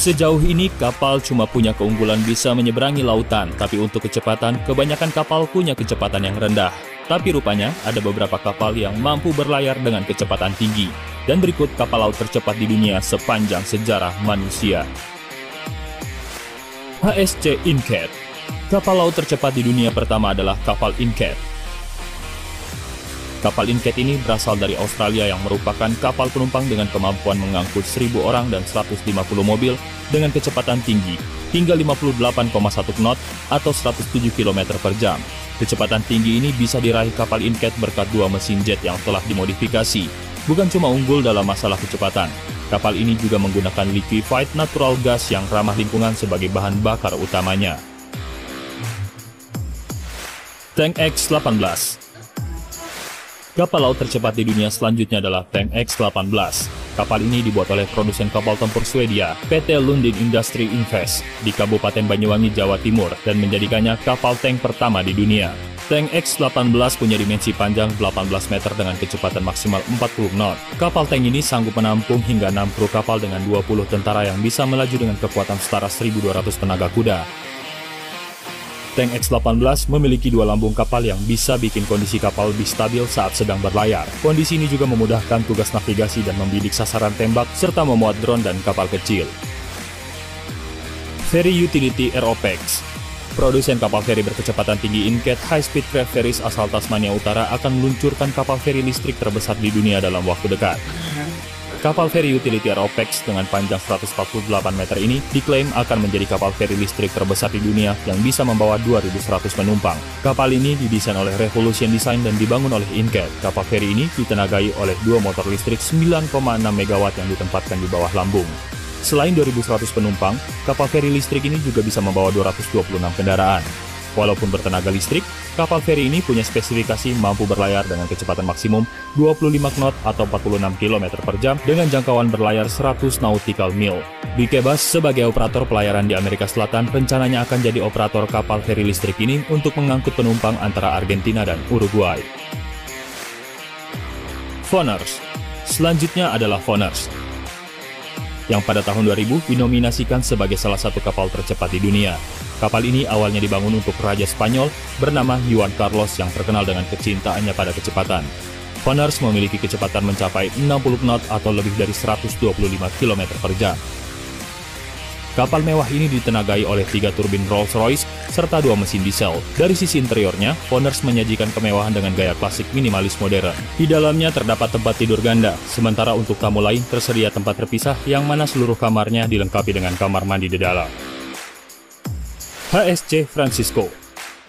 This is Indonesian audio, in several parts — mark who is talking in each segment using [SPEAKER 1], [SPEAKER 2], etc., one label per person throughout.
[SPEAKER 1] Sejauh ini kapal cuma punya keunggulan bisa menyeberangi lautan, tapi untuk kecepatan, kebanyakan kapal punya kecepatan yang rendah. Tapi rupanya ada beberapa kapal yang mampu berlayar dengan kecepatan tinggi. Dan berikut kapal laut tercepat di dunia sepanjang sejarah manusia. HSC Incat. Kapal laut tercepat di dunia pertama adalah kapal Incat. Kapal Incat ini berasal dari Australia yang merupakan kapal penumpang dengan kemampuan mengangkut 1.000 orang dan 150 mobil dengan kecepatan tinggi hingga 58,1 knot atau 107 km per jam. Kecepatan tinggi ini bisa diraih kapal Incat berkat dua mesin jet yang telah dimodifikasi. Bukan cuma unggul dalam masalah kecepatan, kapal ini juga menggunakan liquefied natural gas yang ramah lingkungan sebagai bahan bakar utamanya. Tank X-18. Kapal laut tercepat di dunia selanjutnya adalah Tank X-18. Kapal ini dibuat oleh produsen kapal tempur Swedia, PT Lundin Industri Invest, di Kabupaten Banyuwangi, Jawa Timur, dan menjadikannya kapal tank pertama di dunia. Tank X-18 punya dimensi panjang 18 meter dengan kecepatan maksimal 40 knot. Kapal tank ini sanggup menampung hingga 6 kru kapal dengan 20 tentara yang bisa melaju dengan kekuatan setara 1.200 tenaga kuda. Tank X-18 memiliki dua lambung kapal yang bisa bikin kondisi kapal lebih stabil saat sedang berlayar. Kondisi ini juga memudahkan tugas navigasi dan membidik sasaran tembak, serta memuat drone dan kapal kecil. Ferry Utility Aeropex. Produsen kapal feri berkecepatan tinggi Incat High Speed Craft Ferries asal Tasmania Utara akan meluncurkan kapal feri listrik terbesar di dunia dalam waktu dekat. Kapal feri Utility Aeropex dengan panjang 148 meter ini diklaim akan menjadi kapal feri listrik terbesar di dunia yang bisa membawa 2.100 penumpang. Kapal ini didesain oleh Revolution Design dan dibangun oleh Incat. Kapal feri ini ditenagai oleh dua motor listrik 9,6 MW yang ditempatkan di bawah lambung. Selain 2.100 penumpang, kapal feri listrik ini juga bisa membawa 226 kendaraan. Walaupun bertenaga listrik, kapal feri ini punya spesifikasi mampu berlayar dengan kecepatan maksimum 25 knot atau 46 km per jam dengan jangkauan berlayar 100 nautical mil. Dikebas sebagai operator pelayaran di Amerika Selatan, rencananya akan jadi operator kapal feri listrik ini untuk mengangkut penumpang antara Argentina dan Uruguay. Voners. Selanjutnya adalah Voners, yang pada tahun 2000 dinominasikan sebagai salah satu kapal tercepat di dunia. Kapal ini awalnya dibangun untuk Raja Spanyol bernama Juan Carlos yang terkenal dengan kecintaannya pada kecepatan. Voners memiliki kecepatan mencapai 60 knot atau lebih dari 125 km per jam. Kapal mewah ini ditenagai oleh 3 turbin Rolls-Royce serta 2 mesin diesel. Dari sisi interiornya, Voners menyajikan kemewahan dengan gaya klasik minimalis modern. Di dalamnya terdapat tempat tidur ganda, sementara untuk tamu lain tersedia tempat terpisah yang mana seluruh kamarnya dilengkapi dengan kamar mandi di dalam. HSC Francisco.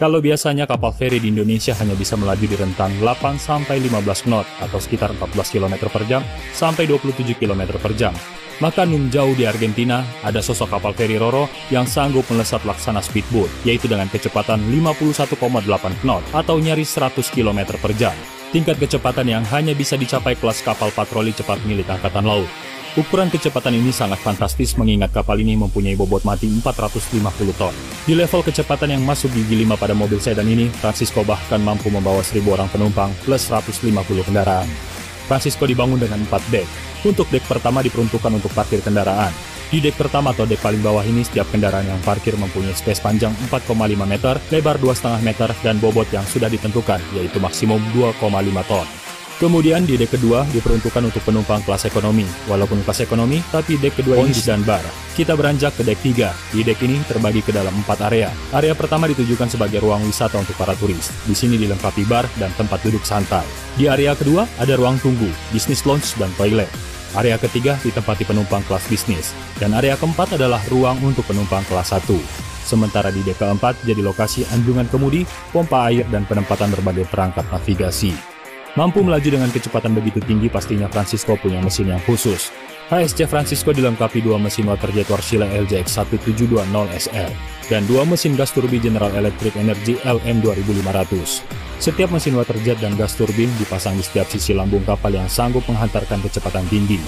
[SPEAKER 1] Kalau biasanya kapal feri di Indonesia hanya bisa melaju di rentang 8-15 knot atau sekitar 14 km per jam sampai 27 km per jam. Maka nun jauh di Argentina, ada sosok kapal feri Roro yang sanggup melesat laksana speedboat, yaitu dengan kecepatan 51,8 knot atau nyaris 100 km per jam. Tingkat kecepatan yang hanya bisa dicapai kelas kapal patroli cepat milik Angkatan Laut. Ukuran kecepatan ini sangat fantastis mengingat kapal ini mempunyai bobot mati 450 ton. Di level kecepatan yang masuk gigi 5 pada mobil sedan ini, Francisco bahkan mampu membawa 1.000 orang penumpang plus 150 kendaraan. Francisco dibangun dengan 4 dek. Untuk dek pertama diperuntukkan untuk parkir kendaraan. Di dek pertama atau dek paling bawah ini, setiap kendaraan yang parkir mempunyai space panjang 4,5 meter, lebar 2,5 meter, dan bobot yang sudah ditentukan, yaitu maksimum 2,5 ton. Kemudian di dek kedua diperuntukkan untuk penumpang kelas ekonomi. Walaupun kelas ekonomi, tapi dek kedua ini dan bar. Kita beranjak ke dek 3. Di dek ini terbagi ke dalam 4 area. Area pertama ditujukan sebagai ruang wisata untuk para turis. Di sini dilengkapi bar dan tempat duduk santai. Di area kedua ada ruang tunggu, bisnis lounge, dan toilet. Area ketiga ditempati penumpang kelas bisnis. Dan area keempat adalah ruang untuk penumpang kelas 1. Sementara di dek keempat jadi lokasi anjungan kemudi, pompa air, dan penempatan berbagai perangkat navigasi. Mampu melaju dengan kecepatan begitu tinggi, pastinya Francisco punya mesin yang khusus. HSC Francisco dilengkapi 2 mesin waterjet Wärtsilä LJX 1720 SR dan 2 mesin gas turbin General Electric Energy LM 2500. Setiap mesin waterjet dan gas turbin dipasang di setiap sisi lambung kapal yang sanggup menghantarkan kecepatan tinggi.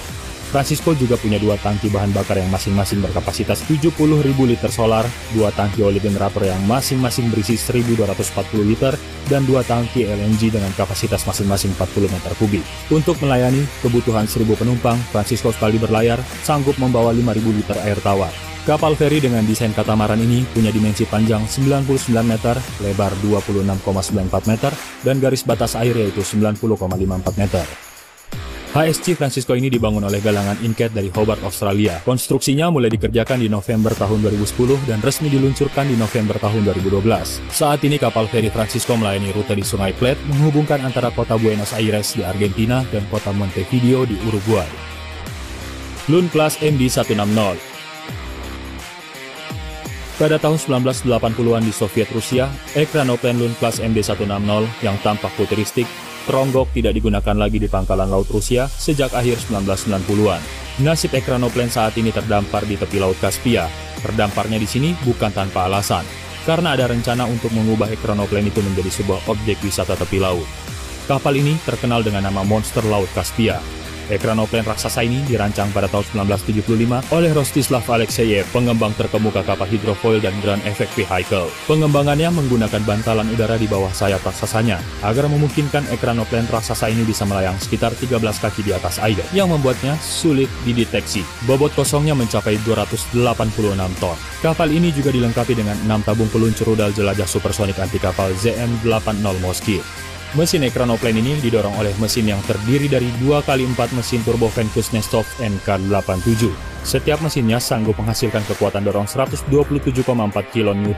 [SPEAKER 1] Francisco juga punya dua tangki bahan bakar yang masing-masing berkapasitas 70.000 liter solar, dua tangki oli generator yang masing-masing berisi 1.240 liter, dan dua tangki LNG dengan kapasitas masing-masing 40 meter kubik. Untuk melayani kebutuhan 1.000 penumpang, Francisco sekali berlayar sanggup membawa 5.000 liter air tawar. Kapal feri dengan desain katamaran ini punya dimensi panjang 99 meter, lebar 26,94 meter, dan garis batas air yaitu 90,54 meter. HSC Francisco ini dibangun oleh galangan Incat dari Hobart, Australia. Konstruksinya mulai dikerjakan di November tahun 2010 dan resmi diluncurkan di November tahun 2012. Saat ini kapal feri Francisco melayani rute di Sungai Plate menghubungkan antara kota Buenos Aires di Argentina dan kota Montevideo di Uruguay. Lund Class MD-160. Pada tahun 1980-an di Soviet Rusia, ekranoplan Lund Class MD-160 yang tampak futuristik teronggok tidak digunakan lagi di pangkalan laut Rusia sejak akhir 1990-an. Nasib ekranoplan saat ini terdampar di tepi laut Kaspia. Terdamparnya di sini bukan tanpa alasan, karena ada rencana untuk mengubah ekranoplan itu menjadi sebuah objek wisata tepi laut. Kapal ini terkenal dengan nama Monster Laut Kaspia. Ekranoplan raksasa ini dirancang pada tahun 1975 oleh Rostislav Alexeyev, pengembang terkemuka kapal hidrofoil dan ground effect vehicle. Pengembangannya menggunakan bantalan udara di bawah sayap raksasanya, agar memungkinkan ekranoplan raksasa ini bisa melayang sekitar 13 kaki di atas air, yang membuatnya sulit dideteksi. Bobot kosongnya mencapai 286 ton. Kapal ini juga dilengkapi dengan 6 tabung peluncur rudal jelajah supersonik anti kapal ZM-80 Moskit. Mesin ekranoplan ini didorong oleh mesin yang terdiri dari 2x4 mesin turbofan Kuznetsov NK87. Setiap mesinnya sanggup menghasilkan kekuatan dorong 127,4 kN,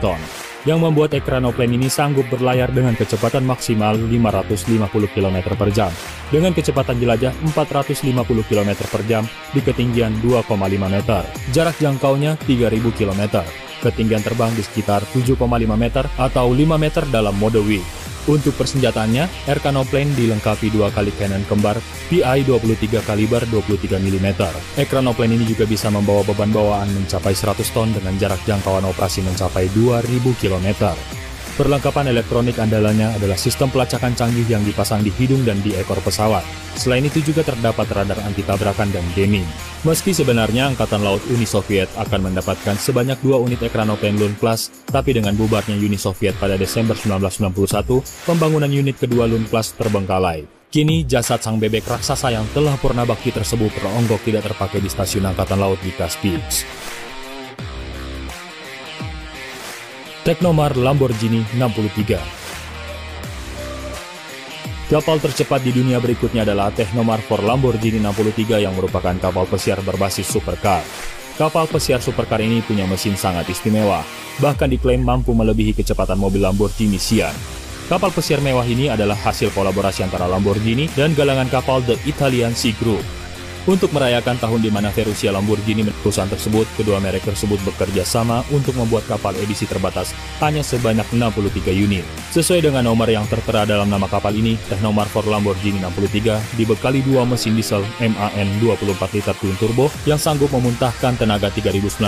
[SPEAKER 1] yang membuat ekranoplan ini sanggup berlayar dengan kecepatan maksimal 550 km per jam, dengan kecepatan jelajah 450 km per jam di ketinggian 2,5 meter. Jarak jangkaunya 3.000 km. Ketinggian terbang di sekitar 7,5 meter atau 5 meter dalam mode W. Untuk persenjataannya, ekranoplan dilengkapi 2 kali cannon kembar PI-23 kaliber 23 mm. Ekranoplan ini juga bisa membawa beban bawaan mencapai 100 ton dengan jarak jangkauan operasi mencapai 2.000 km. Perlengkapan elektronik andalannya adalah sistem pelacakan canggih yang dipasang di hidung dan di ekor pesawat. Selain itu juga terdapat radar anti-tabrakan dan jamming. Meski sebenarnya Angkatan Laut Uni Soviet akan mendapatkan sebanyak 2 unit ekranoplan Lund Class, tapi dengan bubarnya Uni Soviet pada Desember 1991, pembangunan unit kedua Lund Class terbengkalai. Kini jasad sang bebek raksasa yang telah purna bakti tersebut teronggok tidak terpakai di stasiun Angkatan Laut di Kaspiysk. Technomar Lamborghini 63. Kapal tercepat di dunia berikutnya adalah Technomar for Lamborghini 63 yang merupakan kapal pesiar berbasis supercar. Kapal pesiar supercar ini punya mesin sangat istimewa, bahkan diklaim mampu melebihi kecepatan mobil Lamborghini Sian. Kapal pesiar mewah ini adalah hasil kolaborasi antara Lamborghini dan galangan kapal The Italian Sea Group. Untuk merayakan tahun di mana Ferruccia Lamborghini perusahaan tersebut, kedua merek tersebut bekerja sama untuk membuat kapal edisi terbatas hanya sebanyak 63 unit. Sesuai dengan nomor yang tertera dalam nama kapal ini, Technomar for Lamborghini 63 dibekali 2 mesin diesel MAN 24 liter twin turbo yang sanggup memuntahkan tenaga 3.945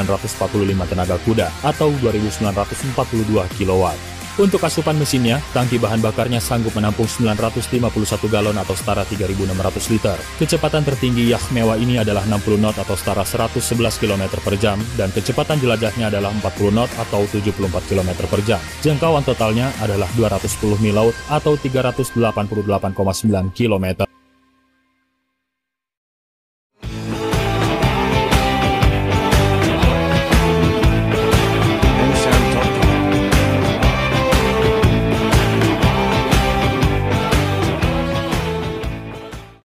[SPEAKER 1] tenaga kuda atau 2.942 kW. Untuk asupan mesinnya, tangki bahan bakarnya sanggup menampung 951 galon atau setara 3.600 liter. Kecepatan tertinggi yacht mewah ini adalah 60 knot atau setara 111 km per jam, dan kecepatan jelajahnya adalah 40 knot atau 74 km per jam. Jangkauan totalnya adalah 210 mil laut atau 388,9 km.